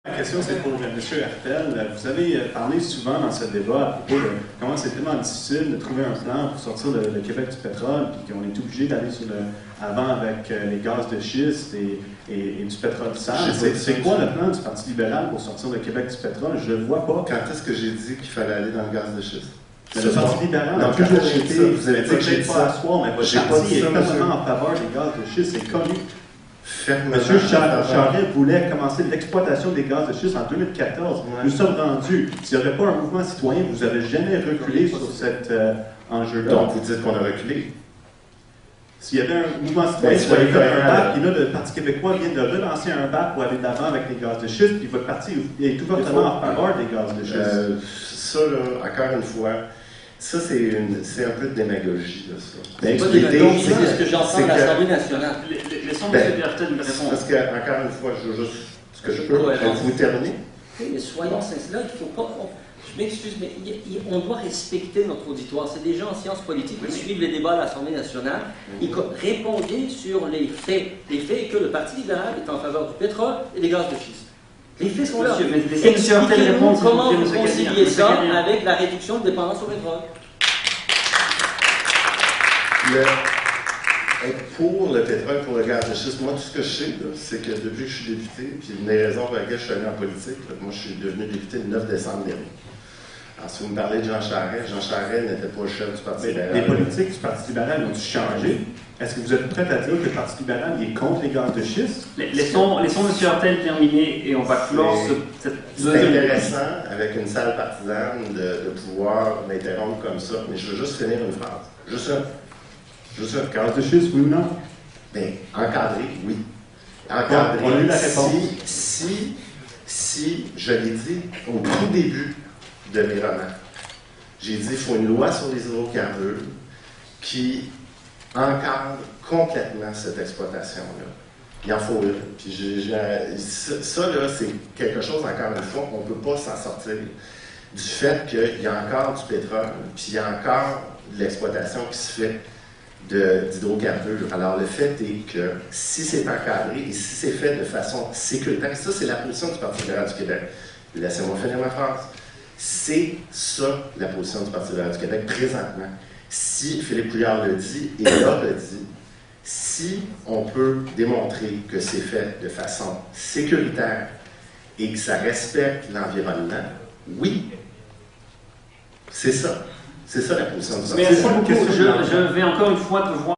La question, c'est pour M. Hertel. Vous avez parlé souvent dans ce débat à propos de comment c'est tellement difficile de trouver un plan pour sortir le Québec du pétrole, puis qu'on est obligé d'aller sur avant avec les gaz de schiste et du pétrole sale. C'est quoi le plan du Parti libéral pour sortir le Québec du pétrole? Je ne le vois pas. Quand est-ce que j'ai dit qu'il fallait aller dans le gaz de schiste? Le Parti libéral a toujours été, vous avez peut-être pas à soir, mais votre parti est totalement en faveur des gaz de schiste, c'est connu. M. Charest voulait commencer l'exploitation des gaz de schiste en 2014. Ouais. Nous sommes rendus. S'il n'y avait pas un mouvement citoyen, vous n'avez jamais reculé sur cet enjeu-là. Donc, vous dites qu'on a reculé? S'il y avait un mouvement citoyen, il fallait faire un BAP, puis là, le Parti québécois vient de relancer un BAP pour aller d'avant avec les gaz de schiste, puis votre parti est ouvertement en faveur des gaz de schiste. Ça, là, encore une fois, ça, c'est un peu de démagogie, là, ça. C'est pas de démagogie, c'est ce que j'entends à l'Assemblée nationale. Laissons M. Hertel me répondre. Parce que, encore une fois, je veux juste, ce que je peux, vous terminer. Oui, mais soyons sincères, il faut pas... Je m'excuse, mais on doit respecter notre auditoire. C'est des gens en sciences politiques qui suivent les débats à l'Assemblée nationale. Répondez sur les faits. Les faits est que le Parti libéral est en faveur du pétrole et des gaz de schiste. Les faits sont là. Expliquez-nous comment vous conciliez ça avec la réduction de dépendance au pétrole. Être pour le pétrole, pour le gaz de schiste, moi, tout ce que je sais, c'est que depuis que je suis député, puis une des raisons pour lesquelles je suis allé en politique, là, moi, je suis devenu député le 9 décembre dernier. Alors, si vous me parlez de Jean Charest n'était pas le chef du Parti libéral. Les politiques du Parti libéral ont-tu changé? Est-ce que vous êtes prêt à dire que le Parti libéral est contre les gaz de schiste? Laissons M. Hertel terminer et on va clore cette C'est intéressant, avec une salle partisane, de pouvoir m'interrompre comme ça, mais je veux juste finir une phrase. Juste un gaz de schiste, oui ou non? Bien, encadré, oui. Encadré. On a eu la réponse. Si je l'ai dit au tout début de mes romans, j'ai dit qu'il faut une loi sur les hydrocarbures qui encadre complètement cette exploitation-là. Il en faut une. Puis ça, là, c'est quelque chose, encore une fois, on ne peut pas s'en sortir du fait qu'il y a encore du pétrole, puis il y a encore de l'exploitation qui se fait d'hydrocarbures. Alors, le fait est que si c'est encadré et si c'est fait de façon sécuritaire, ça, c'est la position du Parti libéral du Québec. Laissez-moi finir ma phrase. C'est ça, la position du Parti libéral du Québec, présentement. Si Philippe Couillard le dit, et là le dit, si on peut démontrer que c'est fait de façon sécuritaire et que ça respecte l'environnement, oui, c'est ça. C'est ça la position du Parti. Merci beaucoup. Je vais encore une fois te voir.